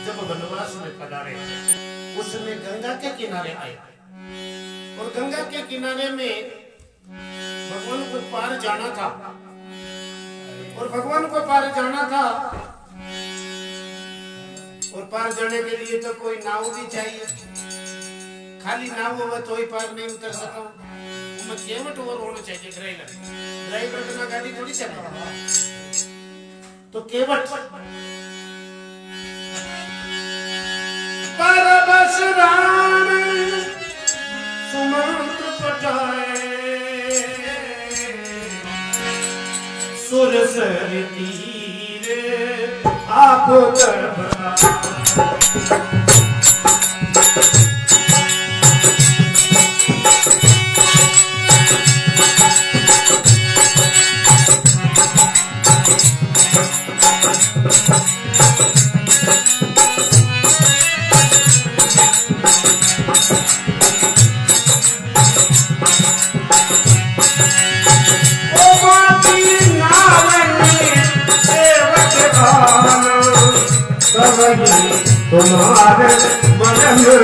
जब वनवास में पधारे उसमें गंगा के किनारे आए और गंगा के किनारे में भगवान को पार जाना था और भगवान को पार जाना था और पार जाने के लिए तो कोई नाव भी चाहिए। खाली नाव होगा तो ही पार नहीं उतर सका। मैं केवट और होना चाहिए ड्राइवर बिना गाड़ी थोड़ी चलेगा। तो केवट परबस राम सुमंत्र पटाए सुरसर तीर आप तुम्हारे मन में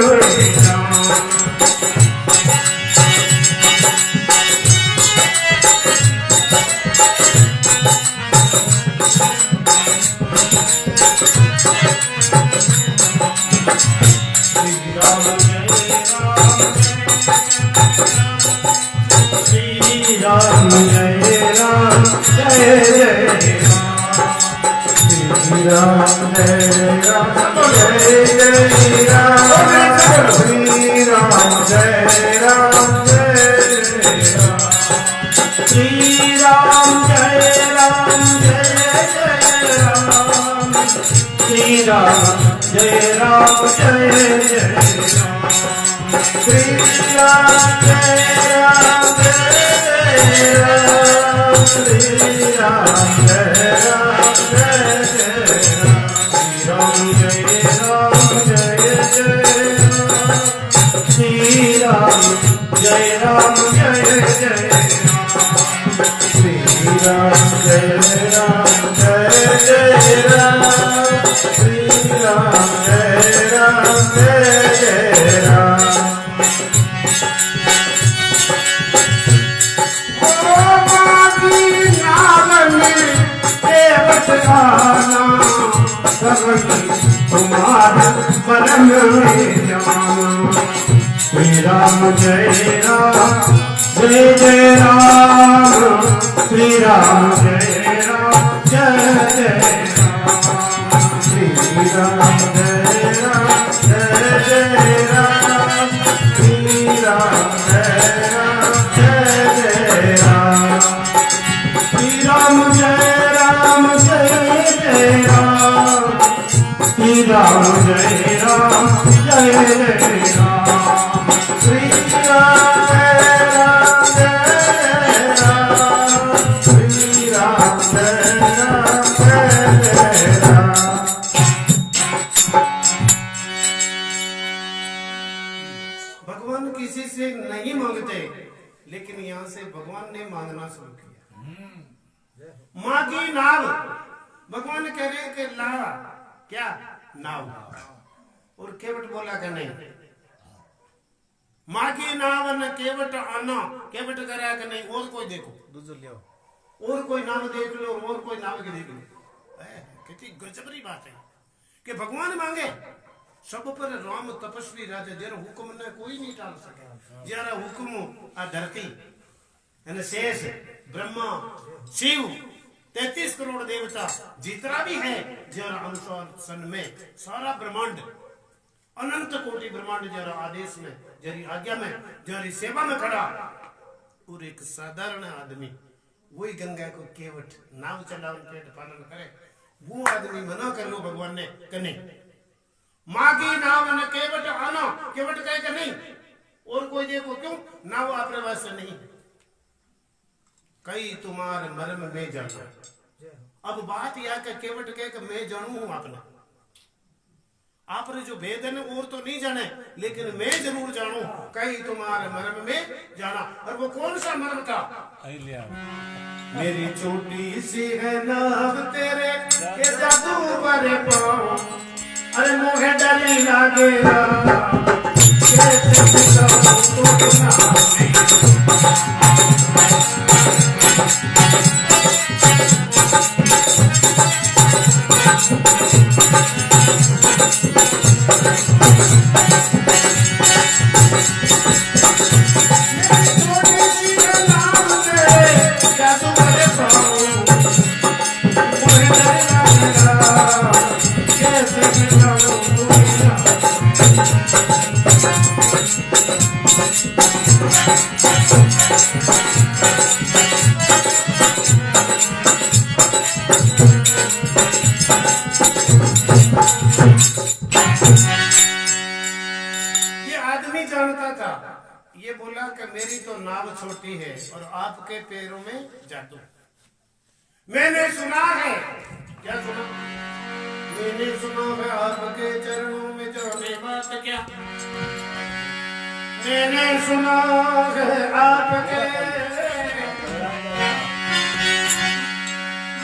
श्री राम जय राम जय जय राम जय राम जय जय राम श्री राम जय राम जय राम श्री राम जय राम जय जय राम श्री राम जय राम जय जय राम श्री राम जय राम जय राम श्री राम जय राम जय राम जय राम जय जय राम श्री राम जय राम जय जय राम श्री राम जय राम जय जय राम श्री राम जय राम जय जय राम। ओ बाकी नाम में केवट गाना तुम्हारा परम जाना श्री राम जय राम जय जय राम श्री राम जय राम जय जय राम श्री राम जय राम जय जय राम श्री राम जय राम जय जय राम श्री राम जय राम जय जय राम श्री राम जय राम जय जय राम श्री राम जय राम जय राम श्री राम जय राम जय जय राम। भगवान किसी से नहीं मांगते लेकिन यहाँ से भगवान ने मांगना शुरू किया। मांगी नाव भगवान कह रहे कि ला क्या नाव और केवट बोला कि नहीं। माँ की नाव न केवट आना केवट करा कि नहीं और कोई देखो और कोई नाव देख लो और कोई नाव के देख लो। कितनी गजबरी बात है कि भगवान मांगे सब पर राम तपस्वी राजा जरा हुक्म ने कोई नहीं टाल सके। जरा हुक्म आ धरती शेष ब्रह्मा शिव 33 करोड़ देवता जितना भी है जरा अनुशासन में सारा ब्रह्मांड अनंत कोटि ब्रह्मांड जरा आदेश में जरी आज्ञा में जरी सेवा में खड़ा और एक साधारण आदमी वही गंगा को केवट नाव चलाओ पेट पालन करे वो आदमी मना कर लो भगवान ने कने माँ की नाव न केवट आना केवट कहे कि नहीं और कोई देखो क्यों नाव आपने वास्ते नहीं कई तुम्हारे मर्म में जाना। अब बात यह कि केवट कहे कि मैं जानू हूं आपने जो भेद है और तो नहीं जाने लेकिन मैं जरूर जानू कहीं तुम्हारे मर्म में जाना। और वो कौन सा मर्म था? मेरी छोटी सी है नाव तेरे के जादू भरे पाँव अरे मोहे डरी लागेगा कैसे बताऊं तो ये बोला कि मेरी तो नाव छोटी है और आपके पैरों में जादू। मैंने सुना है, क्या सुना? मैंने सुना है आपके चरणों में जाने बात क्या। मैंने सुना है आपके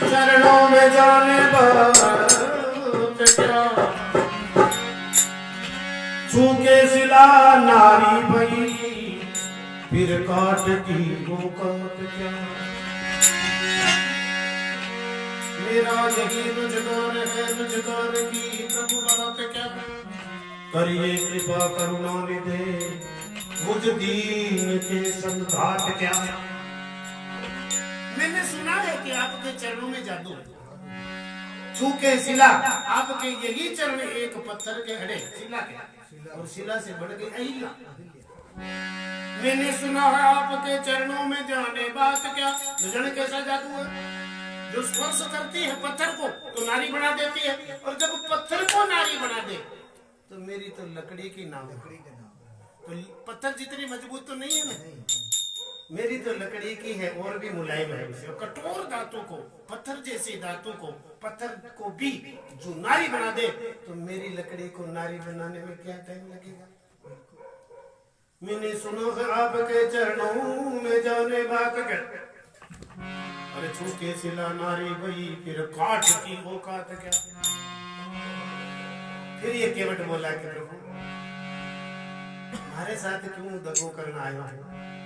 चरणों में जाने बात क्या। छूके सिला नारी भई फिर काट की वो काट क्या। मेरा यही रुजगार है, रुजगार की प्रभु बात क्या। करिए कृपा करुणा निधे मुझ दीन के संघाट क्या। मैंने सुना है कि आपके चरणों में जादू है। छूके शिला, आपके यही चरण एक पत्थर के अड़े शिला के, और शिला से बढ़ गई अहिल्या। मैंने सुना है आपके चरणों में जाने बात क्या। जाने कैसा जादू है? जो स्पर्श करती है पत्थर को तो नारी बना देती है, और जब पत्थर को नारी बना दे तो मेरी तो लकड़ी की नाव। तो पत्थर जितनी मजबूत तो नहीं है ना, मेरी तो लकड़ी की है और भी मुलायम है। उसे कठोर धातु को, पत्थर जैसी धातु को, पत्थर को भी जो नारी बना दे तो मेरी लकड़ी को नारी बनाने में क्या टाइम लगेगा। मैंने सुना है आपके चरणों में जाने बात क्या। अरे छूके सिला नारी गई फिर काट की वो काट क्या। फिर ये केवट बोला कि प्रभु हमारे साथ क्यों दगो करना आयो है।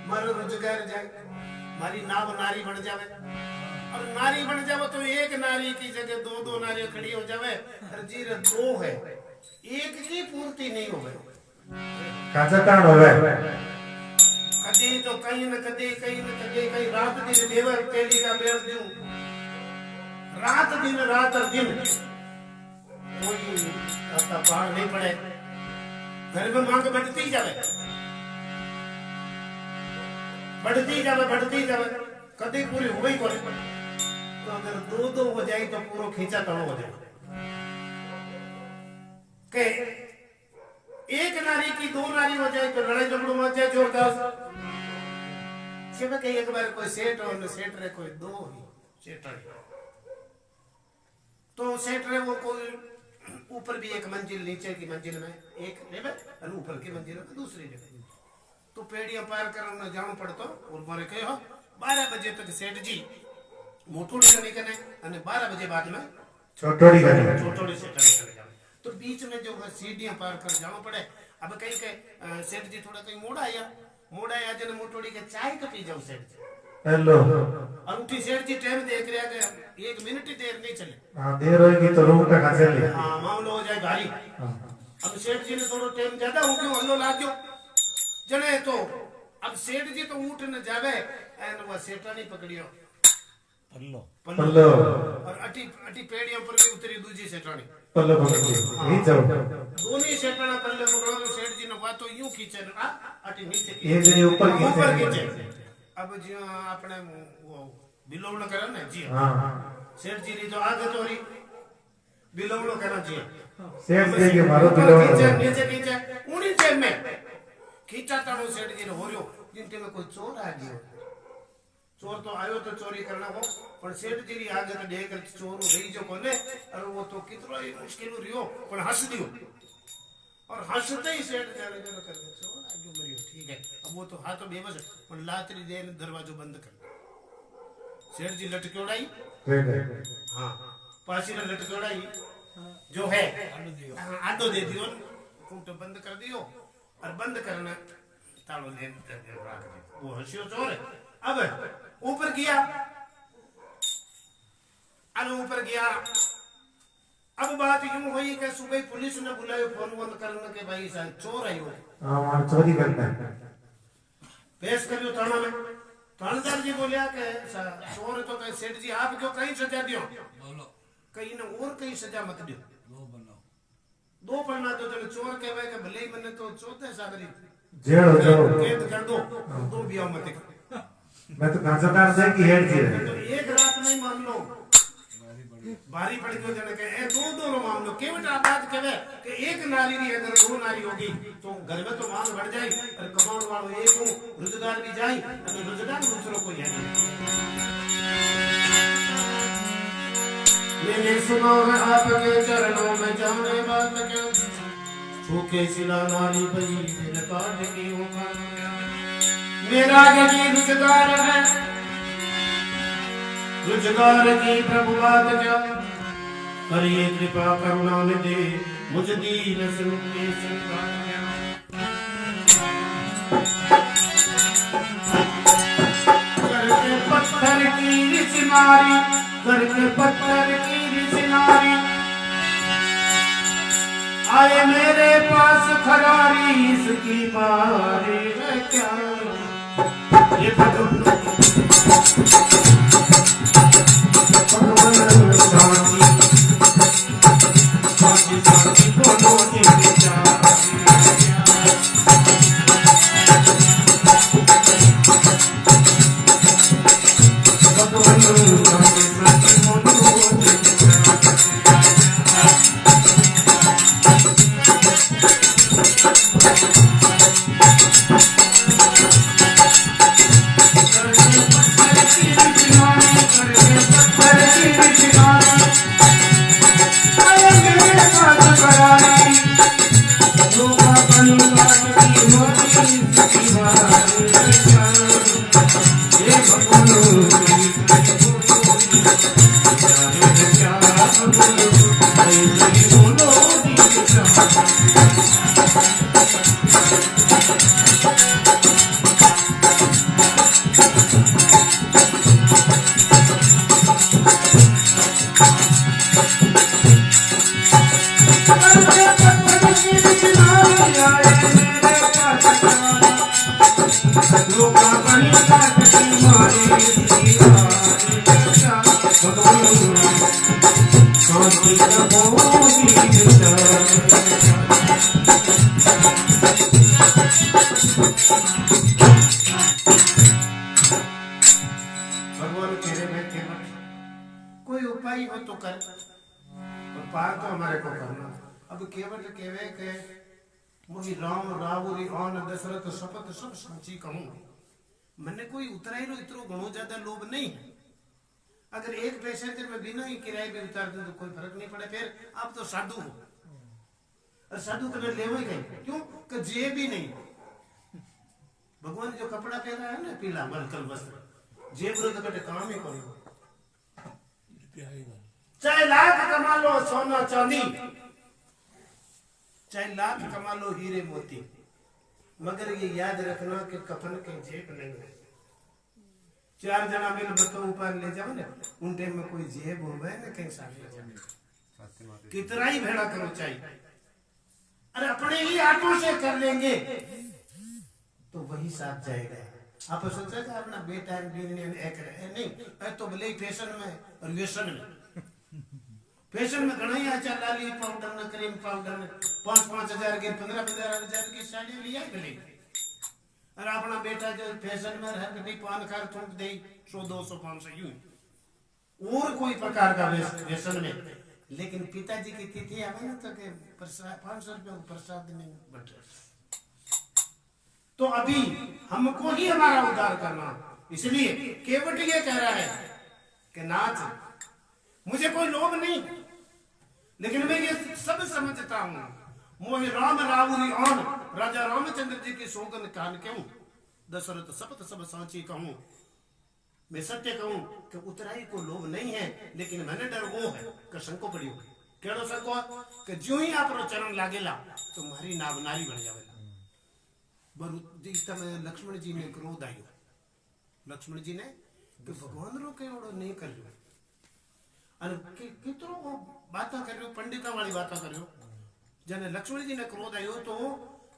मारो रोजगार जाए, हमारी नाव नारी बन जावे, और नारी बन जावे तो एक नारी की जगह दो दो नारियां खड़ी हो जावे। हरजीर दो है, एक की पूर्ति नहीं हो गई। कदी तो कहीं न कदी, कहीं न कदी, कहीं रात दिन देवर तेली का बेर दूं, रात दिन रात और दिन कोई रास्ता पार नहीं पड़े। घर में मांग बढ़ती जावे, बढ़ती जावे, बढ़ती जावे, कदी पूरी हो गई कोई। तो अगर दो दो हो जाए तो पूरा खींचा तड़ो हो जाए। के एक नारी की दो नारी हो जाए तो लड़ाई झगड़ो मच जाए जोरदार। सिर्फ कहीं एक बार कोई सेठ और सेठ रहे कोई दो ही सेठ रहे, तो सेठ रहे वो कोई ऊपर भी एक मंजिल, नीचे की मंजिल में एक लेवल और ऊपर की मंजिल में दूसरी लेवल। तो पेड़ियां पार कर जाना पड़ता। और बोले कहो 12 बजे तक सेठ जी मोटोड़ी करने के नहीं, 12 बजे बाद में छोटोड़ी से चले जाओ। तो बीच में जो सीढ़ियां पार कर जाना पड़े। अब कहीं के सेठ जी थोड़ा कहीं मोड़ा आया जन मोटोड़ी के चाय का पी जाओ सेठ जी। हेलो और उठी सेठ जी टाइम देख रहा है 1 मिनट ही देर नहीं चले। हाँ देर होगी तो रूम का खासे ले। हाँ मामला हो जाए भारी। अब सेठ जी ने थोड़ा टाइम ज्यादा हो गयो, हल्लो ला गयो जने। तो अब सेठ जी तो उठ न जावे एन वो सेठा नहीं पकड़ियो पल्लो और अटी पेड़ियों पर भी उतरी दूजी सेठानी पल्लो पकड़ी ही जाओ। दोनों सेठाना पल्ले पकड़ो तो सेठ जी ने बात तो यूं खींचे ना अटी नीचे ये जे ऊपर खींचे। अब जी अपने वो बिलोवड़ो करे ना जी। हां सेठ जी री तो आगे तो री बिलोवड़ो करना जी। सेठ जी के मारो बिलोवड़ो नीचे खींचे उनी जेब में खींचा तानो सेठ जी ने होरियो जिनते में कोई चोर आ गयो। चोर तो आयो तो चोरी करना हो, पर सेठ जी री आगे तो देख चोर रही जो कोने और वो तो कितरो ही मुश्किल रियो पर हंस दियो। और हंसते ही सेठ जाने जो कर दे चोर आगे मरियो ठीक है। अब वो तो हाथ तो बेबस पर लातरी दे ने दरवाजो बंद कर। सेठ जी लटक्योड़ाई हां पासी ने लटक्योड़ाई जो है आडो दे दियो, खूंटो बंद कर दियो और बंद करना तालो ले रख दियो। वो हंसियो चोर है। अब ऊपर गया, ऊपर गया। अब बात यूं हुई कि सुबह पुलिस ने बुलाया फोन वोन करने के भाई साहब चोर आयो, हाँ चोरी करता है। पेश करियो थाना में। थानेदार जी बोलिया कि चोर तो कहीं सेठ जी आप क्यों कहीं सजा दियो, कहीं न और कहीं सजा मत दियो, दो पन्ना दो। जन चोर कहवे कि भले ही मैंने तो चौथे सागरी जेल हो जाओ, कैद कर दो, दो बिया मत मैं तो गांजादार से की हेड थी। तो एक रात नहीं मान लो भारी पड़ गयो। जन के ए दो दो रो मान लो केवट बात कहवे कि एक नारी री अगर दो नारी होगी तो घर में तो मांग बढ़ जाए और कमाउण वालो एक हो, रोजगार भी जाए और रोजगार दूसरो कोई है नहीं। मैंने सुना है आपके चरणों में जाने बात क्यों, छूके सिला नारी पई दिल काट की होगा। मेरा यही रोजगार है, रोजगार की प्रभु बात क्या, करिए कृपा करुणा निधि मुझ दीन सिंह के संतान। करके पत्थर की रिच नारी, करके पत्थर की रिच नारी, आए मेरे पास खरारी, इसकी बारी है क्या। ये भगवान शांति शांति शांति बोलो कोई उपाय हो तो कर, और पार तो हमारे को करना। अब केवट केवे के मुझे राम रावुरी आन दशरथ शपथ सब साची कहूं, मैंने कोई उतराई लो इतरो घणो ज्यादा लोभ नहीं है। अगर एक पैसेंजर में बिना ही किराए पे उतार दे तो कोई फर्क नहीं पड़े। फिर आप तो साधु हो और साधु कलर ले ही गए, क्यों कि जेब भी नहीं। भगवान जो कपड़ा पहना है ना पीला मलकल वस्त्र, जेब रो तो कटे काम ही करो। चाहे लाख कमा लो सोना चांदी, चाहे लाख कमा लो हीरे मोती, मगर ये याद रखना कि कफन के जेब नहीं है। चार जना मिल बतो ऊपर ले जाओ ना, उन टाइम में कोई जेब हो गए ना कहीं साथ ले जाओ, कितना ही भेड़ा करो चाहिए। अरे अपने ही हाथों से कर लेंगे तो वही साथ जाएगा। आप सोचा कि अपना बेटा नहीं तो भले ही फैशन में और व्यसन में, फैशन में घना ही अच्छा लाली पाउडर न क्रीम पाउडर न 5-5 हजार की 15-15 हजार की साड़ी लिया भले, और अपना बेटा जो फैशन में रह गई पान खार थूक दे 100-200-500 यूं और कोई प्रकार का व्यसन में। लेकिन पिताजी की तिथि आवे ना तो के 500 रुपये को प्रसाद नहीं बट, तो अभी हमको ही हमारा उद्धार करना। इसलिए केवट ये कह रहा है कि नाथ मुझे कोई लोभ नहीं, लेकिन मैं ये सब समझता हूं, मोहि राम रावुरी आन, राजा रामचंद्र जी की सोगन कान क्यों, दशरथ शपथ सब सांची कहूं। मैं सत्य कहूं कि उतराई को लोभ नहीं है, लेकिन मैंने डर वो है कि शंको पड़ी हो केड़ो सको कि जो ही आप चरण लागेला तो मारी नाव नारी बन जावेला। बरु तमे लक्ष्मण जी ने क्रोध आयो, लक्ष्मण जी ने कि भगवान रो केवड़ो नहीं करयो अरे कितरो वो बाता करयो, पंडिता वाली बाता करयो। जने लक्ष्मण जी ने क्रोध आयो तो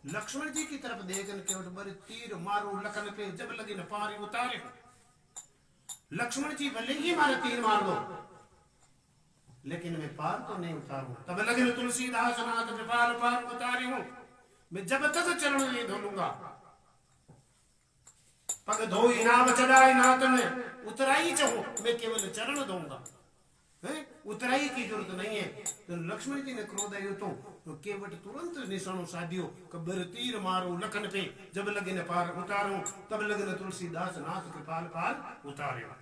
लक्ष्मण जी की तरफ देखन केवट बर तीर मारो लखन पे जब लगी न पारी उतारे। लक्ष्मण जी भले ही मारे तीर मार दो लेकिन मैं पार तो नहीं उतारू। तब लगे न तुलसीदास नाथ कृपाल पार उतारी हूं, मैं जब तक चरण नहीं धोलूंगा। पग धोई नाव चढ़ाई नाथ ने उतराई चाहूं, मैं केवल चरण दूंगा, उतराई की जरूरत नहीं है। तो लक्ष्मण जी ने क्रोध आयो तो केवट तुरंत निशानो साधियो, कबर तीर मारो लखन पे जब लगे न पार उतारो, तब लगे न तुलसीदास नाथ कृपाल पार उतारो।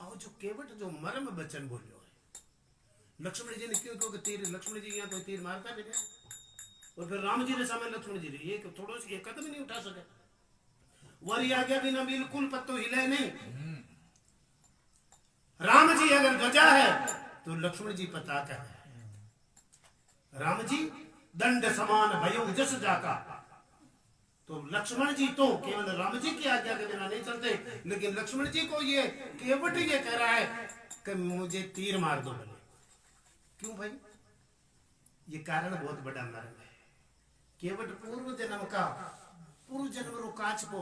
और जो केवट जो मर्म बचन बोलियो है लक्ष्मण जी ने क्यों कहो कि तीर, लक्ष्मण जी यहाँ कोई तीर मारता नहीं है। और फिर राम जी ने सामने लक्ष्मण जी ने एक थोड़ो सी एक कदम नहीं उठा सके, वरी आज्ञा बिना बिल्कुल पत्तो हिले नहीं। राम जी अगर ध्वजा है तो लक्ष्मण जी पताका है। राम जी दंड समान भयो जस जाका, तो लक्ष्मण जी तो केवल राम जी की आज्ञा के बिना नहीं चलते, लेकिन लक्ष्मण जी को ये केवट ये कह रहा है कि मुझे तीर मार दो। भले क्यों भाई? ये कारण बहुत बड़ा मर्म है। केवट पूर्व जन्म का पूर्व जन्म रो काचबो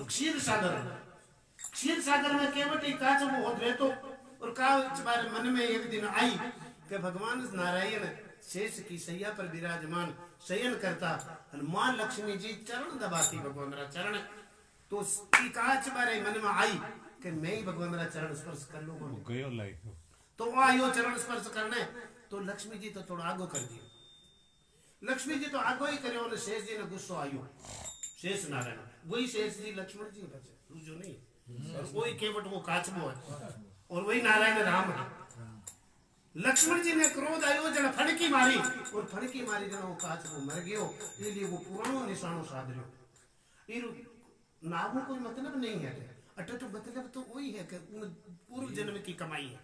क्षीर सागर में केवट ही काचबो होत रहतो। और काच बारे मन में एक दिन आई कि भगवान नारायण शेष की सैया पर विराजमान शयन करता और मां लक्ष्मी जी चरण दबाती भगवान रा चरण, तो काच बारे मन में आई कि मैं ही भगवान रा चरण स्पर्श कर लूंगा। तो वो आयो चरण स्पर्श करने, तो लक्ष्मी जी तो थोड़ा आगो कर दियो। लक्ष्मी जी तो आगो ही करे और शेष जी ने गुस्सो आयो। शेष नारायण वही शेष जी लक्ष्मण जी बचे, दूसरो नहीं। और वही केवट वो काचबो है और वही नारायण राम है। लक्ष्मण जी ने क्रोध आयो जन फड़की मारी, और फड़की मारी जन वो काचबो मर गयो। इसलिए वो पुरानो निशानो साध रहो। इन नामों कोई मतलब नहीं है। अटे तो मतलब तो वही है कि पूर्व जन्म की कमाई है,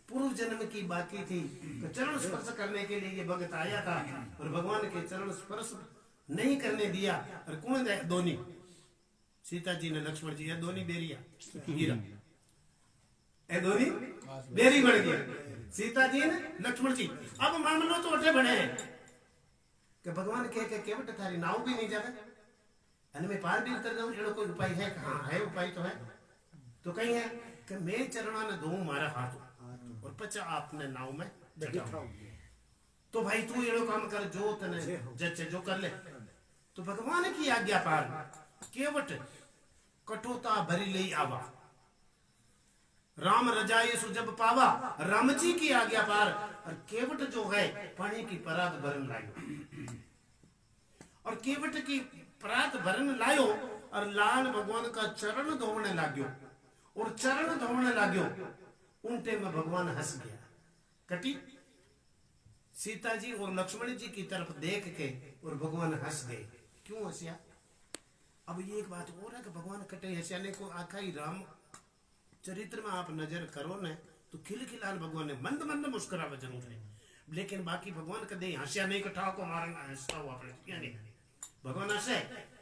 पूर्व जन्म की बाकी थी। तो चरण स्पर्श करने के लिए ये भगत आया था और भगवान के चरण स्पर्श नहीं करने दिया। और कौन है? दोनी सीता जी ने लक्ष्मण जी, दोनी बेरिया हीरा, ए दोनी बेरी बन गया सीता जी ने लक्ष्मण जी। अब मान लो तो अटे बने हैं कि भगवान कह के केवट थारी नाव भी नहीं जावे अन में पार भी उतर जाऊं, एड़ो कोई उपाय है? हाँ है, उपाय तो है। तो कहीं है कि मैं चरणा ने दो मारा हाथ और पचा आपने नाव में बैठाऊं। तो भाई तू एड़ो काम कर जो तने जच्चे जो कर ले। तो भगवान की आज्ञा पार केवट कटोता भरी ले आवा, राम रजाई सु जब पावा। राम जी की आज्ञा पार और केवट जो है पानी की परात भरन लायो, और केवट की परात भरन लायो और लाल भगवान का चरण धोने लाग्यो। और चरण धोने लाग्यो उनटे में भगवान हंस गया। कटी सीता जी और लक्ष्मण जी की तरफ देख के और भगवान हंस गए। क्यों हंसिया? अब ये एक बात और है कि भगवान कटे हंसाने को आखा ही राम चरित्र में आप नजर करो न तो खिलखिलाल भगवान ने मंद मंद मुस्कुरावा जरूर है, लेकिन बाकी भगवान कदे हंसिया नहीं कटा को मारना हंसता हुआ अपने क्या नहीं। भगवान हंसे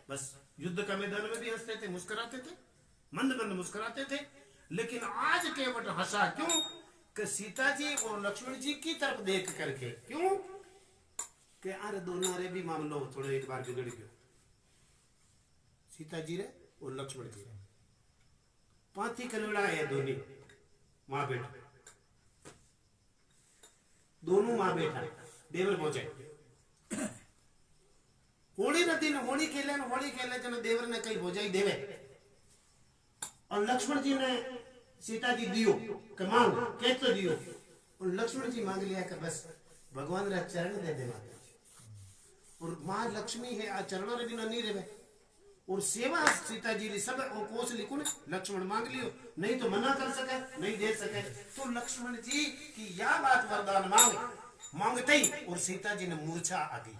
बस, युद्ध का मैदान में भी हंसते थे, मुस्कुराते थे, मंद मंद मुस्कुराते थे। लेकिन आज केवट हंसा क्यों? कि सीता जी और लक्ष्मण जी की तरफ देख करके। क्यों? कि अरे दोनों रे भी मामलो थोड़े एक बार बिगड़ गयो। सीता जी रे और लक्ष्मण जी रे पांथी कलवड़ा है, दोनों मां बेटा, दोनों मां बेटा देवर पहुंचे। होली न दिन होली खेले जन देवर ने कई भोजाई देवे और लक्ष्मण जी ने सीता जी दियो कि मांग के तो दियो, और लक्ष्मण जी मांग लिया कि बस भगवान रा चरण दे देना। और मां लक्ष्मी है आ चरणों रे बिना नहीं रहे। और सेवा सीता जी री सब कोस लिखो ने लक्ष्मण मांग लियो, नहीं तो मना कर सके, नहीं दे सके। तो लक्ष्मण जी की यह बात वरदान मांगते ही और सीता जी ने मूर्छा आ गई,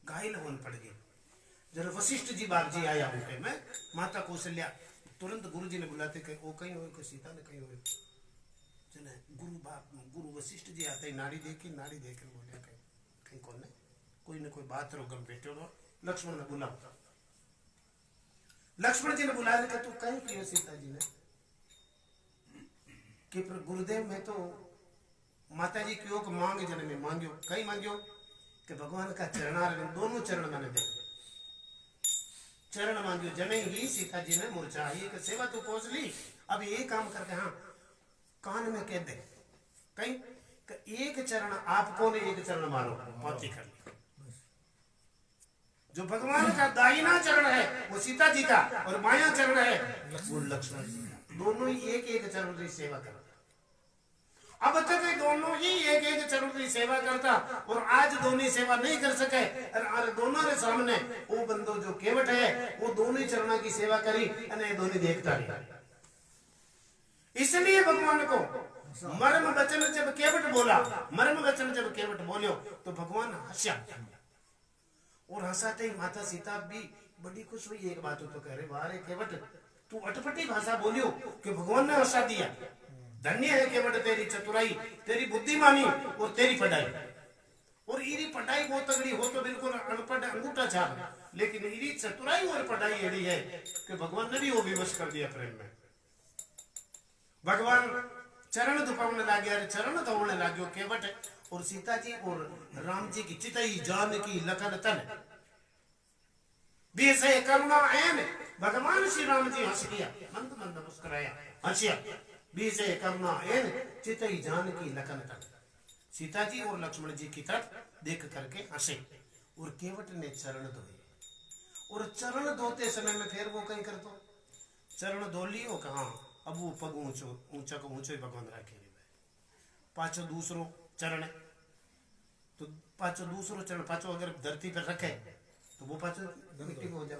घायल होन पड़ गई। जब वशिष्ठ जी बाप जी आया उनके में माता कौशल्या तुरंत गुरु जी ने बुलाते कि वो कहीं हो, सीता ने कहीं हो। चले गुरु वशिष्ठ जी आते ही नाड़ी देखी बोले कहीं कौन है कोई न कोई बात रो गम बैठे हो। लक्ष्मण ने बुला, लक्ष्मण जी ने बुलाया कि तू कहीं क्यों सीता जी ने कि गुरुदेव मैं तो माता जी क्यों मांग जने में मांगियो कहीं मांगियो कि भगवान का चरणार दोनों चरण मैंने दे चरण मांगियो जने ही सीता जी ने मूर्छा आई कि सेवा तो पहुंच ली अब ये काम करके हाँ कान में कह दे कहीं एक चरण आपको ने एक चरण मारो पाती कर ली। जो भगवान का दाहिना चरण है वो सीता जी का और बायां चरण है वो लक्ष्मण जी का, दोनों ही एक एक चरण की सेवा करता। अब तक दोनों ही एक एक चरण की सेवा करता और आज दोनों सेवा नहीं कर सके और दोनों के सामने वो बंदो जो केवट है वो दोनों चरणों की सेवा करी और दोनों देखता रहा। इसलिए भगवान को मर्म वचन जब केवट बोला, मर्म वचन जब केवट बोलियो तो भगवान हंसा और हंसाते ही माता सीता भी बड़ी खुश हुई। एक बात तो कह रहे वारे केवट तू अटपटी भाषा बोलियो कि भगवान ने हंसा दिया। धन्य है केवट तेरी चतुराई, तेरी बुद्धिमानी और तेरी पढ़ाई। और इरी पढ़ाई बहुत तगड़ी हो तो बिल्कुल अनपढ़ अंगूठा छाप, लेकिन इरी चतुराई और पढ़ाई एड़ी है कि भगवान ने भी वो विवश कर दिया प्रेम में। भगवान चरण दुपावने लागे, चरण दौड़ने लागे केवट और सीता जी और राम जी की चितई जानकी लखन तन बीसे करुणा ऐन भगवान श्री राम जी हंस गया, मंद मंद मुस्कुराया हंसिया। बीसे करुणा ऐन चितई जानकी लखन तन, सीता जी और लक्ष्मण जी की तरफ देख करके हंसे और केवट ने चरण धोए। और चरण धोते समय में फिर वो कहीं कर दो चरण धो लियो कहा अब वो पग ऊंचा को ऊंचो भगवान रखे पाछो दूसरो चरण तो पाछो दूसरो चरण पाछो अगर धरती पर रखे तो वो पाछो मिट्टी में हो जाए।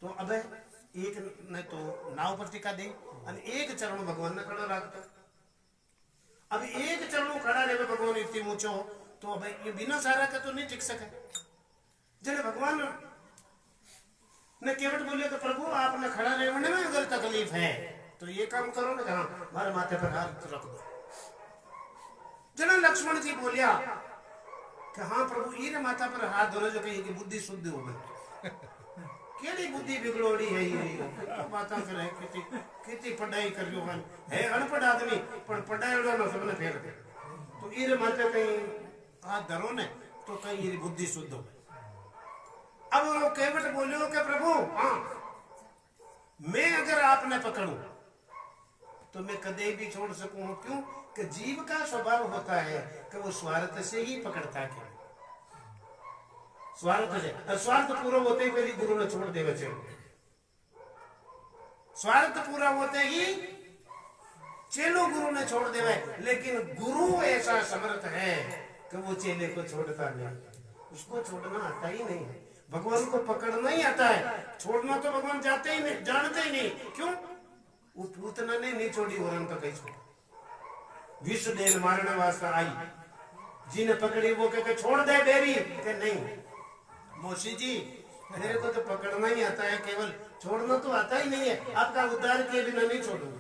तो अब एक ने तो नाव पर टिका दे और एक चरण भगवान ने खड़ा रखता। अब एक चरण खड़ा रहे भगवान इतनी ऊंचो तो अब ये बिना सारा का तो नहीं टिक सके। जब भगवान ने केवट बोले तो प्रभु आपने खड़ा रहने में अगर तकलीफ है तो ये काम करो ना कहा हमारे माथे पर हाथ रख दो। जना लक्ष्मण जी बोलिया कि हाँ प्रभु ये माथा पर हाथ धरो जो कहीं की बुद्धि शुद्ध हो गई। केड़ी बुद्धि बिगड़ोड़ी है ये तो बात करे कितनी कितनी पढ़ाई कर रही है अनपढ़ आदमी पर पढ़ाई वाला सबने फेर दे तो ये माथे कहीं हाथ धरो ने तो कहीं ये बुद्धि शुद्ध हो गई। अब वो केवट बोलियो कि प्रभु हाँ मैं अगर आपने पकड़ूं तो मैं कदे भी छोड़ सकूं। क्यों कि जीव का स्वभाव होता है कि वो स्वार्थ से ही पकड़ता है, स्वार्थ से। स्वार्थ पूरा होते ही पहले गुरु ने छोड़ दे बच्चे, स्वार्थ पूरा होते ही चेलो गुरु ने छोड़ देवे। लेकिन गुरु ऐसा समर्थ है कि वो चेले को छोड़ता नहीं, उसको छोड़ना आता ही नहीं है। भगवान को पकड़ना ही आता है, छोड़ना तो भगवान जाते ही नहीं, जानते ही नहीं। क्यों वो पूतना ने नहीं छोड़ी और तो कहीं छोड़ विश्व देन मारने वास्ते आई जिन्हें पकड़ी वो कह छोड़ दे बेरी के नहीं मौसी जी मेरे को तो पकड़ना ही आता है, केवल छोड़ना तो आता ही नहीं है। आपका उद्धार किए बिना नहीं छोड़ूंगा।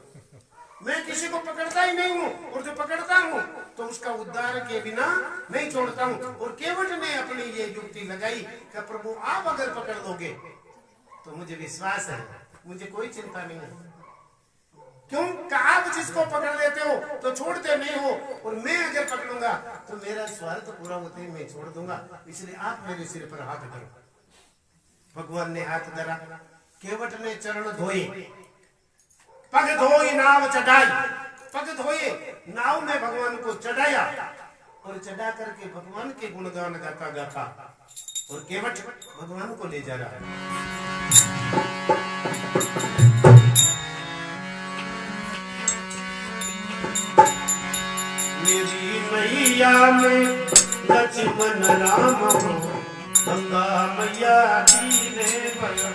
मैं किसी को पकड़ता ही नहीं हूँ और जो पकड़ता हूँ तो उसका उद्धार के बिना नहीं छोड़ता हूँ। और केवट ने अपनी ये युक्ति लगाई कि प्रभु आप अगर पकड़ लोगे तो मुझे विश्वास है, मुझे कोई चिंता नहीं है। क्यों आप जिसको पकड़ लेते हो तो छोड़ते नहीं हो और मैं अगर पकड़ूंगा तो मेरा स्वार्थ पूरा होते ही मैं छोड़ दूंगा। इसलिए आप मेरे सिर पर हाथ धरो। भगवान ने हाथ धरा, केवट ने चरण धोए, पग धोई नाव चढ़ाई, पग धोए नाव में भगवान को चढ़ाया और चढ़ा करके भगवान के गुणगान गाता गाता और केवट भगवान को ले जा रहा है। मेरी मैया में लक्ष्मण राम हो, गंगा मैया जी ने बनो।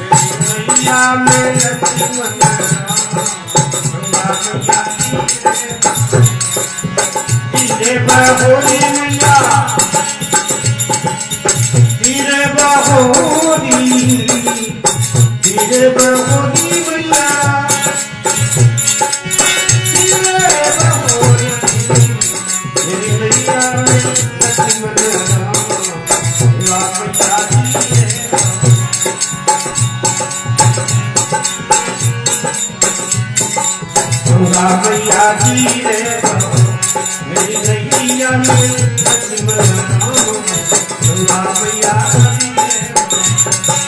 मेरी मैया में लक्ष्मण राम, गंगा मैया जी ने बनो। धीरे बहोरी मैया धीरे बहोरी धीरे बहोरी मैया धीरे बहोरी मेरी मैया लक्ष्मण राम मैया जी रे मेरी नैया में लक्ष्मण राम मैया जी रे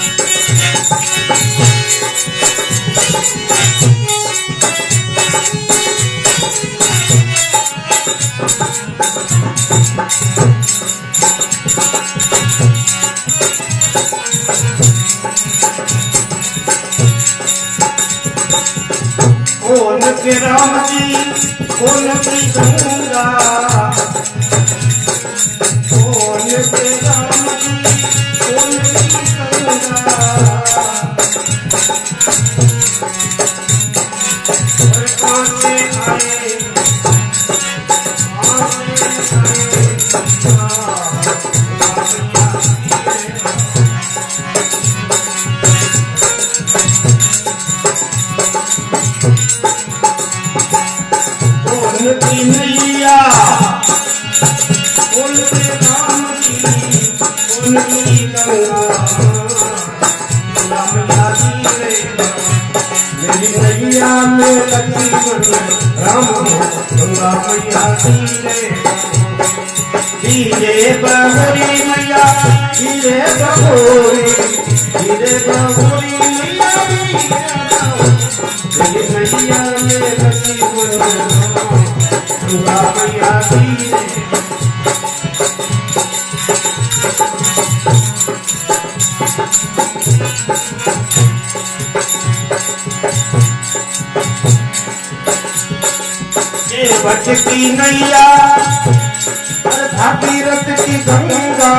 कौन के राम जी कौन की गंगा कौन के राम जी कौन की गंगा और कांचे आए की नैया उनके राम की उनकी गंगा मैया जी रे मेरी नैया में लक्ष्मण राम गंगा मैया जी रे धीरे बहोरी मैया धीरे बहोरी मैया मेरी नैया में लक्ष्मण गंगा मैया जी रे केवट की नैया भागीरथ की गंगा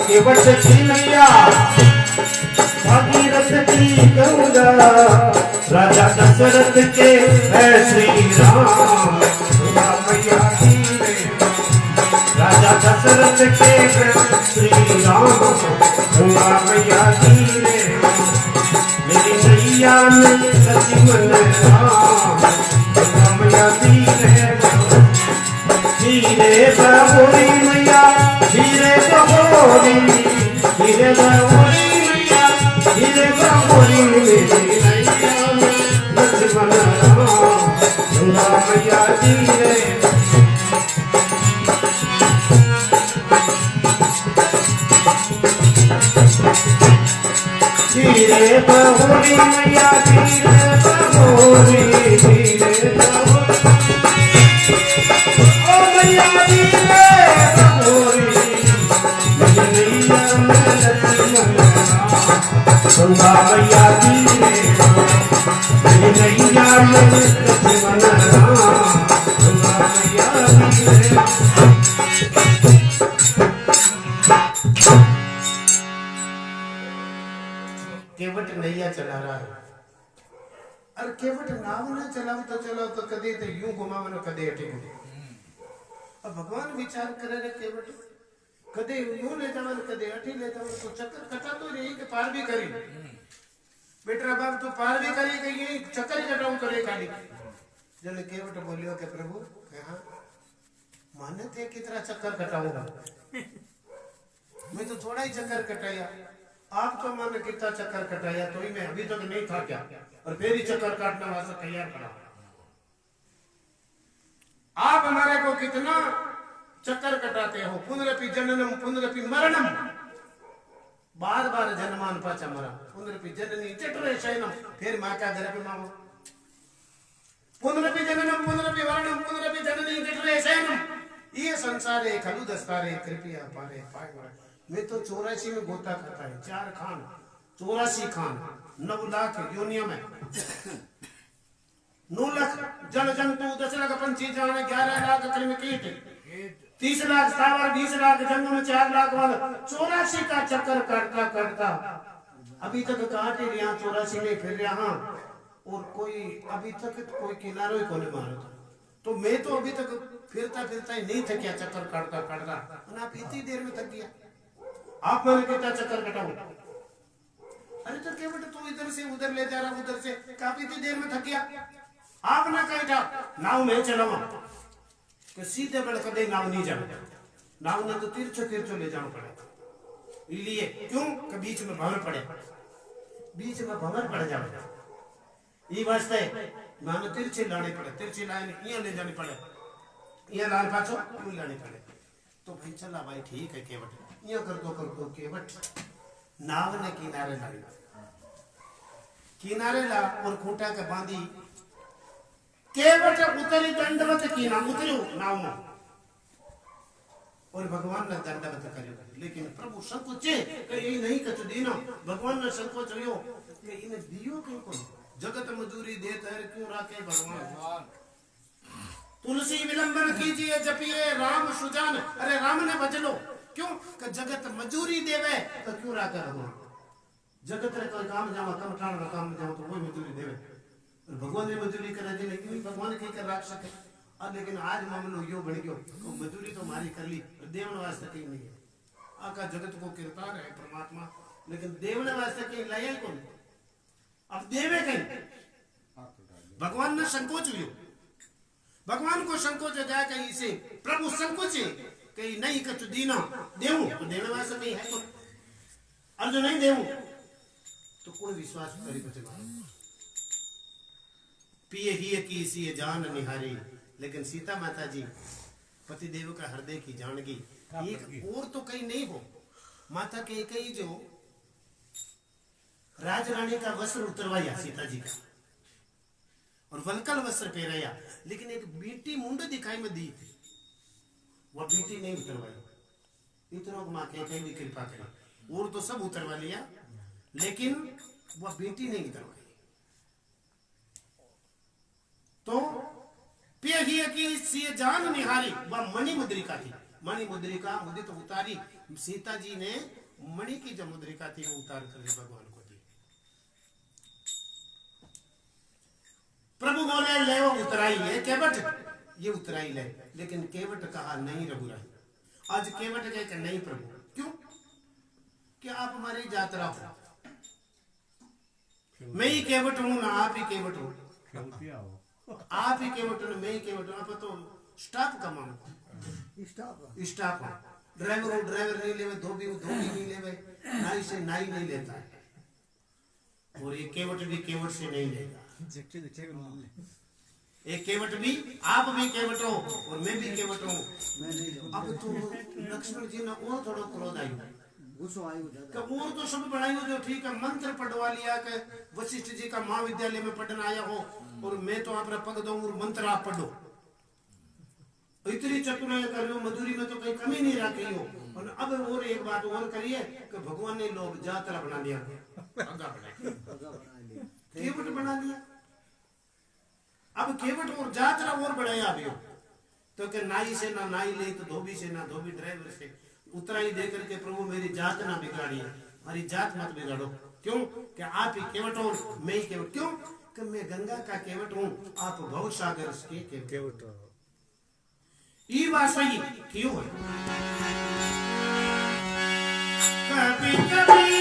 केवट की नैया भागीरथ की गंगा राजा दशरथ के है श्री राम मैया जी रे राजा दशरथ के है श्री राम गंगा मैया जी रे मेरी नैया में लक्ष्मण राम गंगा मैया जी रे धीरे बहोरी मैया धीरे बहोरी मैया धीरे बहोरी मेरी नैया में लक्ष्मण राम गंगा मैया जी रे धीरे बहोरी मैया धीरे बहोरी ओ मैया धीरे बहोरी मेरी नैया में लक्ष्मण गंगा मैया जी रे मेरी नैया में लक्ष्मण गंगा मैया जी रे केवट नैया चला रहा है और केवट नाव ना चलाओ तो कदे तो यूं घुमावे न कदे अटे अब भगवान विचार करे रे केवट कदे यूं ले जावे कदे अटे ले जावे तो चक्कर कटा तो रही के पार भी करी बेटा बाप तो पार भी करी कि ये चक्कर ही कटाऊं करे खाली जन केवट बोलियो के प्रभु हां माने थे कितना चक्कर कटाऊंगा मैं तो थोड़ा ही चक्कर कटाया आप तो मैंने कितना चक्कर कटाया तो ही मैं अभी तक नहीं था क्या और फिर ही चक्कर काटने वास्ते तैयार खड़ा आप हमारे को कितना चक्कर कटाते हो पुनरपि जननम पुनरपि मरणम बार बार जन्मान पाचा मरा पुनरपि जननी चटरे शयनम फिर मां का घर पे मां पुनरपि जननम पुनरपि मरणम पुनरपि जननी चटरे शयनम ये संसार है खलु दस्तारे कृपया पारे पाए मैं तो 84 में गोता करता है 4 खान 84 खान 9 लाख योनिया में 9 लाख जल जंतु 10 लाख पंछी जाने 11 लाख कृमि कीट 30 लाख स्थावर 20 लाख जंगम 4 लाख वाला 84 का चक्कर काटता काटता अभी तक काट ही रहा 84 में फिर रहा और कोई अभी तक कोई किनारो ही कोने मारा तो मैं तो अभी तक फिरता फिरता ही नहीं थकिया, चक्कर काटता काटता, और आप इतनी देर में थक गया। आप मैंने कितना चक्कर कटाऊ? अरे तो क्या बेटा तू इधर से उधर ले जा रहा, उधर से, आप इतनी देर में थक गया। आपने कही था नाव में चलावा कि सीधे बड़ कदे नाव नहीं जाना, नाव ने तो तिरछो तिरछो ले जाना पड़े। इसलिए क्यों कि बीच में भंवर पड़े, बीच में भंवर पड़ जाए, ये वास्ते मानो तिरछे लाने पड़े, तिरछे लाने यहाँ ले जाने पड़े, यहाँ लाल पाछो यूं लाने पड़े। तो भाई चला भाई ठीक है केवट, यहाँ कर दो केवट। नाव ने किनारे लाई, किनारे ला और खूंटा के बांधी, केवट उतरी दंडवत की ना उतरो नाव में, और भगवान ने दंडवत करियो। लेकिन प्रभु संकोचे कि ये नहीं कछ दीनो, भगवान ने संकोच हुयो कि इन्हें दियो क्यों को, जगत मजूरी देत है क्यों राखे भगवान। तुलसी विलंबन कीजिए जपिए राम सुजान, अरे राम ने बचलो क्यों कि जगत मजूरी देवे तो क्यों राखे भगवान। जगत रे कोई काम जावा, कमठान रा काम जावा तो कोई मजूरी देवे, भगवान ने मजूरी करे दे, लेकिन भगवान के कर राख सके। और लेकिन आज मामलो यो बन गयो, तो मजूरी तो मारी कर ली, देवण वास्ते कहीं नहीं है। आका जगत को कृपाल है परमात्मा, लेकिन देवण वास्ते कहीं लाया ही कौन, अब देवे कहीं। भगवान ने संकोच लियो, भगवान को संकोच हो जाए कहीं से, प्रभु संकोच कहीं नहीं कछ दीना देवू तो देने वास्ते कहीं है कौन, और जो नहीं देवू तो कोई विश्वास करी बचे। पिए ही की सी जान निहारी, लेकिन सीता माता जी पति देव का हृदय की जानगी। एक और तो कहीं नहीं हो, माता के कई जो राजरानी का वस्त्र उतरवाया सीता जी का, और वलकल वस्त्र पहनाया, लेकिन एक बेटी मुंड दिखाई में दी थी, वह बेटी नहीं उतरवाई। इतनों माँ के कहीं भी कृपा करी, और तो सब उतरवा लिया, लेकिन वह बेटी नहीं उतरवाई। तो पिया की सी जान निहारी, वह मणि मुद्रिका थी, मणि मुद्रिका मुदित उतारी। सीता जी ने मणि की जो मुद्रिका थी वो उतार कर भगवान को दी। प्रभु बोले ले वो उतराई है केवट, ये उतराई ले, लेकिन केवट कहा नहीं रघुराई। आज केवट कहे नहीं प्रभु, क्यों कि आप हमारी यात्रा हो, मैं ही केवट हूं ना आप ही केवट हो, आप ही केवट हो मैं ही केवट हूं। आप तो स्टाफ का मानो, स्टाफ ड्राइवर ड्राइवर नहीं लेवे, धोबी नहीं लेवे, नाई से नाई नहीं लेता है, और ये केवट भी केवट से नहीं लेगा। एक केवट भी, आप भी केवट हो और मैं भी केवट हूँ। अब तो लक्ष्मण जी ने और थोड़ा क्रोध आयु, और तो सब बढ़ाई जो ठीक है, मंत्र पढ़वा लिया कि वशिष्ठ जी का महाविद्यालय में पढ़ने आया हो, और मैं तो आप पग दो और मंत्र आप पढ़ो। इतनी चतुराई कर लो, मजदूरी में तो कहीं कमी नहीं रखी हो। और अब और एक बात और करिए कि भगवान ने लोग यात्रा बना लिया, केवट बना लिया। अब केवट और यात्रा और बढ़ाया अभी तो कि नाई से ना नाई ले, तो धोबी से ना धोबी, ड्राइवर से उतराई देकर के प्रभु मेरी जात ना बिगाड़ी, हमारी जात मत बिगाड़ो। क्यों कि आप ही केवट हो मैं ही केवट, क्यों कि मैं गंगा का केवट हूँ, आप भव सागर के केवट हो। ये बात सही क्यों है? कभी कभी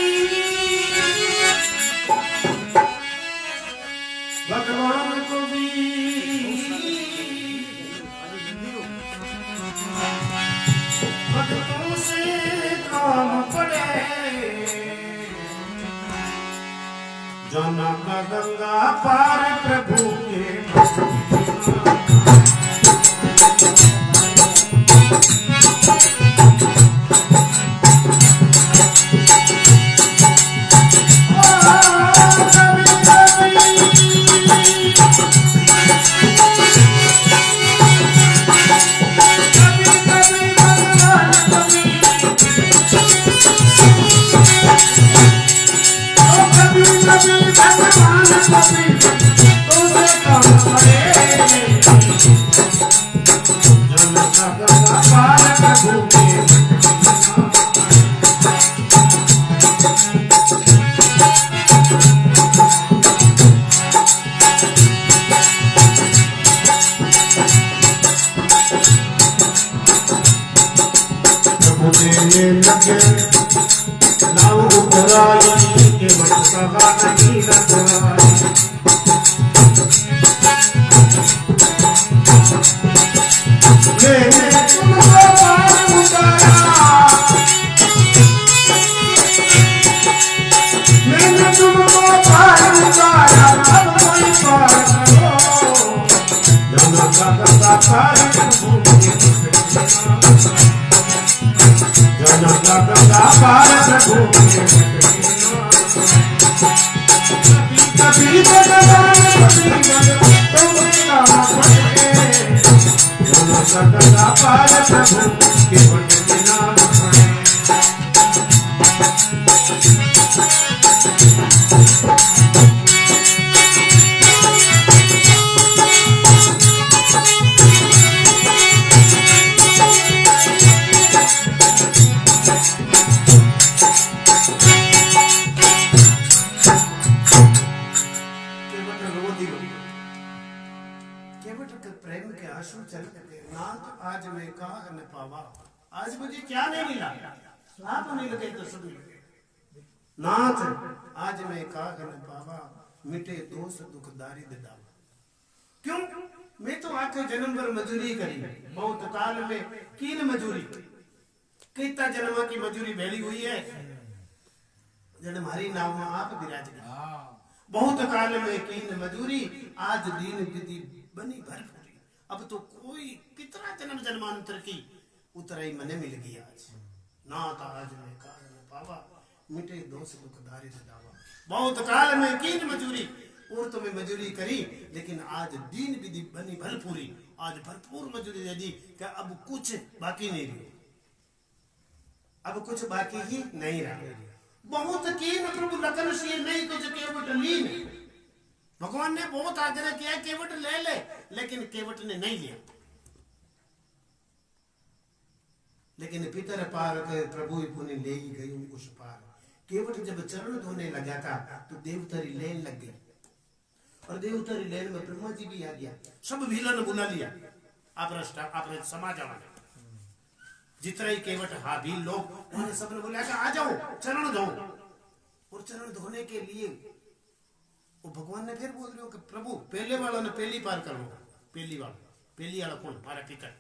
भगवान को भी भक्तों से काम पड़े, जनक गंगा पार प्रभु के लगे नाव उतराई केवट कहा नहीं रखवाई मैंने तुमको पार उतारा मैंने तुमको पार उतारा अब कोई पार करो जनक का गंगा पार जनक का गंगा पार कभी भगवान कभी जनक गंगा पार प्रभु केवट के नाम पड़े प्रेम के आंसू चलते नाथ आज मैं कहा न पावा आज मुझे क्या नहीं मिला आप नहीं लगे तो सब मिले नाथ आज मैं कहा न पावा मिटे दोष दुख दारिद्र दावा क्यों मैं तो आके जन्म भर मजूरी करी बहुत काल में कीन मजूरी कितना जन्म की मजूरी भेड़ी हुई है जन हमारी नाव में आप विराज गए बहुत काल में कीन मजूरी आज दीन विधि बनी भरपूरी अब तो कोई कितना जन्म जन्मांतर की उतराई मने मिल गई आज नाथ आज मैं कहा न पावा मिटे दोष दुख दारिद्र दावा बहुत काल में कीन मजूरी और तो मैं मजूरी करी लेकिन आज दीन विधि बनी भरपूरी आज भरपूर मजूरी है जी कि अब कुछ बाकी नहीं रही अब कुछ बाकी ही नहीं रहा बहुत कीन प्रभु लखन सिंह नहीं कुछ केवट लीन भगवान ने बहुत आग्रह किया केवट ले ले लेकिन केवट ने नहीं लिया लेकिन पितर पार प्रभु पुण्य ले ही गई उस पार केवट जब चरण धोने लगा था तो देवतरी लेन लग गई और देवतरी लेन में ब्रह्मा जी भी आ गया सब विलन बुला लिया आप समाज वाले जितना ही केवट हाबील लोग उन्होंने सबने बुलाया आ जाओ चरण धो और चरण धोने के लिए वो भगवान ने फिर बोल रहे हो कि प्रभु पहले वालों ने पहली पार कर लो पहली वाला कौन हमारा पितर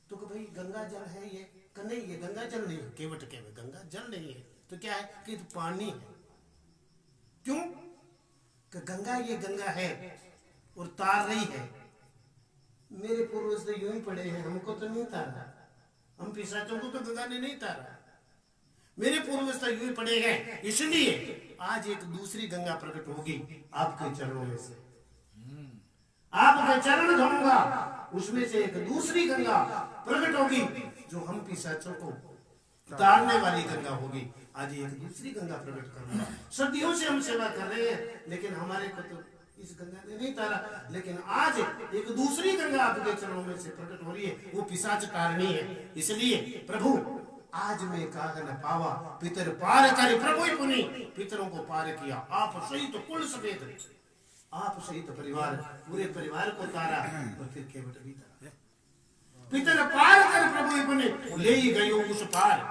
तो कि भाई गंगा जल है ये नहीं ये गंगा जल नहीं केवट केवट गंगा जल नहीं है तो क्या है कि तो पानी है क्यों कि गंगा ये गंगा है और तार रही है मेरे पूर्वज तो यूं ही पड़े हैं हमको तो नहीं तारा हम पिशाचों को तो गंगा ने नहीं तारा मेरे पूर्वज तो यूं ही पड़े हैं इसलिए आज एक दूसरी गंगा प्रकट होगी आपके चरणों में से आपके चरण धोऊंगा उसमें से एक दूसरी गंगा प्रकट होगी जो हम पिशाचों को उतारने वाली गंगा होगी आज एक दूसरी गंगा प्रकट करूंगा सदियों से हम सेवा कर रहे हैं लेकिन हमारे को तो इस गंगा ने नहीं तारा लेकिन आज एक दूसरी गंगा आपके चरणों में से प्रकट हो रही है वो पिशाच तारनी है इसलिए प्रभु आज मैं कहा न पावा पितर पार करे प्रभु ही पुनी पितरों को पार किया आप सहित कुल समेत आप सहित परिवार पूरे परिवार को तारा और फिर केवट भी तारा पितर पार कर प्रभु ही पुनी ले ही गयो उस पार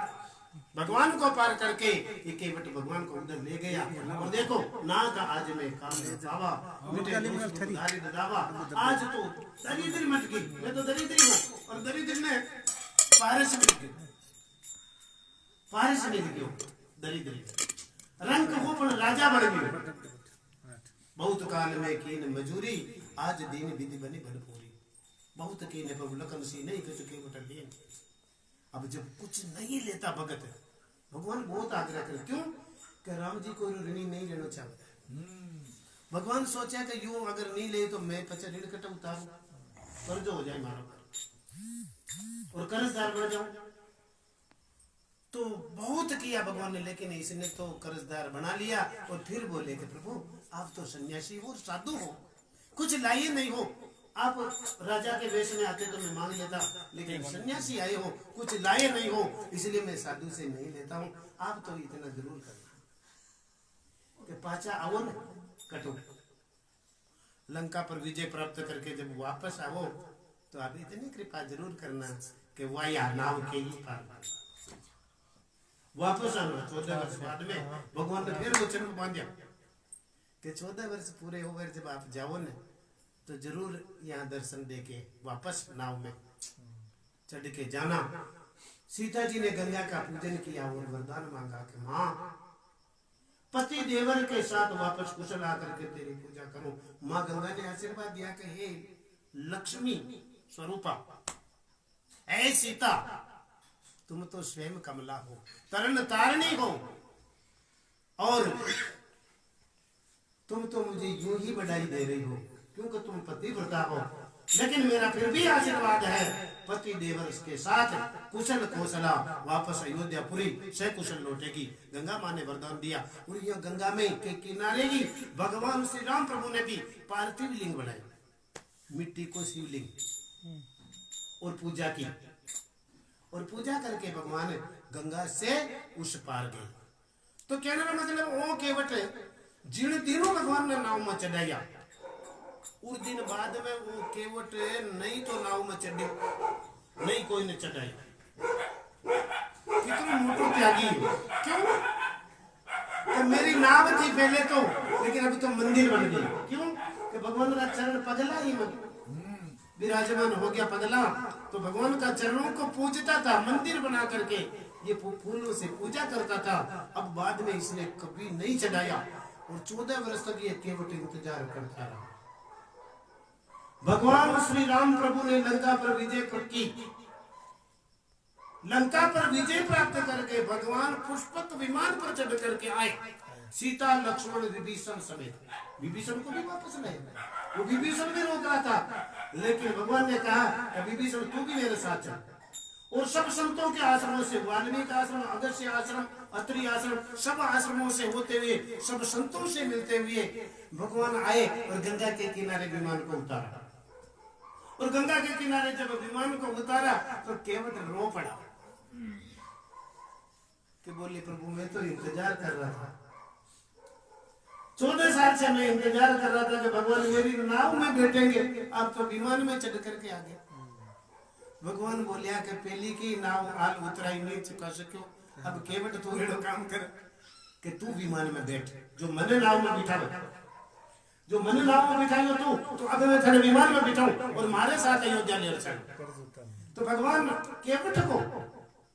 भगवान को पार करके ये केवट भगवान को उधर ले गया और देखो ना का आज मैं काम में पावा मिटे दारिद्र दावा आज तो दरिद्र मट गई मैं तो दरिद्री हूँ और दरिद्र में पारस मिल गई पारस मिल गयो दरिद्री रंग को पण राजा बन गयो बहुत काल में कीन मजूरी आज दीन विधि बनी भरपूरी बहुत कीन प्रभु लखन सी नहीं कुछ केवट लेन अब जब कुछ नहीं लेता भगत भगवान बहुत आग्रह करे क्यों कि राम जी को ऋणी नहीं लेना चाहता भगवान सोचा कि यूं अगर नहीं ले तो मैं पचा ऋण कट उतारू कर्ज हो जाए मारो और कर्जदार बन जाऊं तो बहुत किया भगवान ने लेकिन इसने तो कर्जदार बना लिया और फिर बोले कि प्रभु आप तो सन्यासी हो साधु हो कुछ लाइए नहीं हो आप राजा के वेश में आते तो मैं मांग लेता लेकिन सन्यासी आए हो कुछ लाए नहीं हो इसलिए मैं साधु से नहीं लेता हूँ आप तो इतना जरूर करना कि पाचा आओ न कटो लंका पर विजय प्राप्त करके जब वापस आओ तो आप इतनी कृपा जरूर करना कि वाया नाव के ही पार वापस आना 14 वर्ष बाद में भगवान ने फिर वचन को बांधा कि 14 वर्ष पूरे हो गए जब आप जाओ ना तो जरूर यहाँ दर्शन दे के वापस नाव में चढ़ के जाना। सीता जी ने गंगा का पूजन किया और वरदान मांगा कि माँ पति देवर के साथ वापस कुशल आकर के तेरी पूजा करूं। माँ गंगा ने आशीर्वाद दिया कि हे लक्ष्मी स्वरूपा, ऐ सीता, तुम तो स्वयं कमला हो, तरण तारणी हो, और तुम तो मुझे यूं ही बधाई दे रही हो क्योंकि तुम पतिव्रता हो, लेकिन मेरा फिर भी आशीर्वाद है पति देवर के साथ कुशल कौशला वापस अयोध्यापुरी से कुशल लौटेगी। गंगा माँ ने वरदान दिया और यह गंगा में के किनारे ही भगवान श्री राम प्रभु ने भी पार्थिव लिंग बनाई, मिट्टी को शिवलिंग, और पूजा की, और पूजा करके भगवान गंगा से उस पार गए। तो कहने का मतलब वो केवट जिन दिनों भगवान ने नाव में चढ़ाया उस दिन बाद में वो केवट नहीं तो नाव में चढ़ी, नहीं कोई ने चढ़ाया। कितनी मोटो त्यागी, क्यों? तो मेरी नाव थी पहले तो, लेकिन अभी तो मंदिर बन गई। क्यों? कि भगवान का चरण पगला ही विराजमान हो गया पगला, तो भगवान का चरणों को पूजता था, मंदिर बना करके ये फूलों से पूजा करता था। अब बाद में इसने कभी नहीं चढ़ाया और 14 वर्ष तक ये केवट इंतजार करता रहा। भगवान श्री राम प्रभु ने लंका पर विजय की, लंका पर विजय प्राप्त करके भगवान पुष्पक विमान पर चढ़ करके आए, सीता लक्ष्मण विभीषण समेत। विभीषण को भी वापस ले, वो विभीषण भी रोक रहा था, लेकिन भगवान ने कहा विभीषण तू भी मेरे साथ चल। और सब संतों के आश्रमों से, वाल्मीकि आश्रम, अगस्त्य आश्रम, अत्रि आश्रम, सब आश्रमों से होते हुए, सब संतों से मिलते हुए भगवान आए और गंगा के किनारे विमान को उतारा। और गंगा के किनारे जब विमान को उतारा तो केवट रो पड़ा कि बोले प्रभु मैं तो इंतजार कर रहा था, 14 साल से मैं इंतजार कर रहा था कि भगवान मेरी नाव में बैठेंगे, आप तो विमान में चढ़ करके आ गए। भगवान बोलिया कि पहली की नाव हाल उतराई नहीं चुका सको, अब केवट तू एड़ो काम कर कि तू विमान में बैठ, जो मैंने नाव में बिठा, जो मैंने नाव में बिठाई तो अब मैं तेरे विमान में बिठाऊं और मारे साथ अयोध्या ले चल। तो भगवान केवट को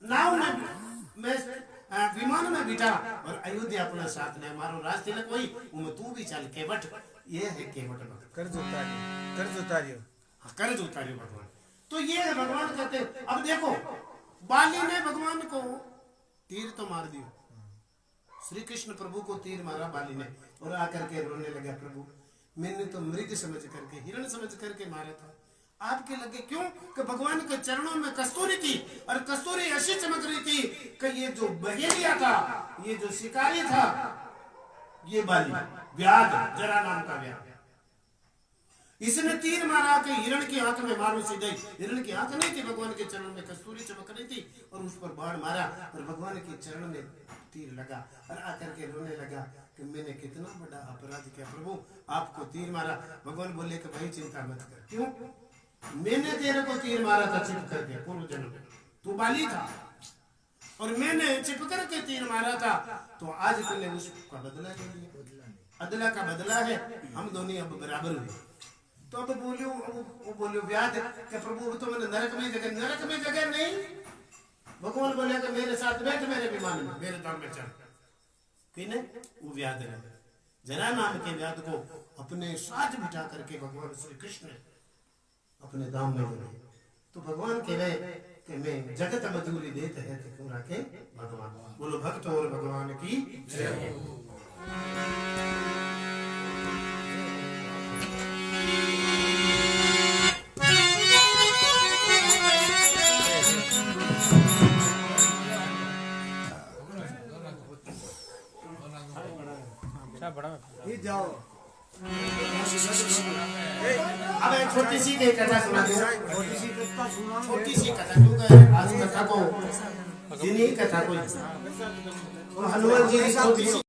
नाव में विमान में बिठा और अयोध्या अपने साथ ने मारो राज तिलक वही उम तू भी चल केवट। ये है केवट भक्त, कर्ज उतारियो भगवान। तो ये है भगवान कहते। अब देखो बाली ने भगवान को तीर तो मार दिया, श्री कृष्ण प्रभु को तीर मारा बाली ने और आकर के रोने लगा, प्रभु मैंने तो मृग समझ करके, हिरण समझ करके मारा था, आपके लगे क्यों? कि भगवान के चरणों में कस्तूरी थी और कस्तूरी ऐसी चमक रही थी कि ये जो बहेलिया था, ये जो शिकारी था, ये बाली व्याध, जरा नाम का व्याध, इसने तीर मारा कि हिरण की आंख में मारो सीधे। हिरण की आंख नहीं थी, भगवान के चरण में कस्तूरी चमक रही थी और उस पर बाण मारा और भगवान के चरण में तीर लगा और आकर के रोने लगा कि मैंने कितना बड़ा अपराध किया प्रभु, आपको तीर मारा। भगवान बोले कि भाई चिंता मत कर, क्यों? मैंने तेरे को तीर मारा था चिप करके पूर्व जन्म, तू बाली था और मैंने चिप करके तीर मारा था, तो आज तूने उसका बदला ले लिया, अदला का बदला है, हम दोनों अब बराबर हुए। तो अब बोलियो व्याध कि प्रभु तो मैंने नरक में जगह नहीं। भगवान बोले कि मेरे साथ बैठ मेरे विमान में, मेरे दाम में चढ़। किने? वो व्याध है, जरा नाम के व्याध को अपने साथ बिठा करके भगवान श्री कृष्ण अपने दाम में लगे। तो भगवान कह रहे कि मैं जगत मजूरी देते हैं कि क्यों रखे भगवान। बोलो भक्त और भगवान की जय। जाओ अब एक छोटी सी कथा सुना दो, छोटी सी कथा क्योंकि आज कथा को जिन्हीं कथा को हनुमान जी की छोटी सी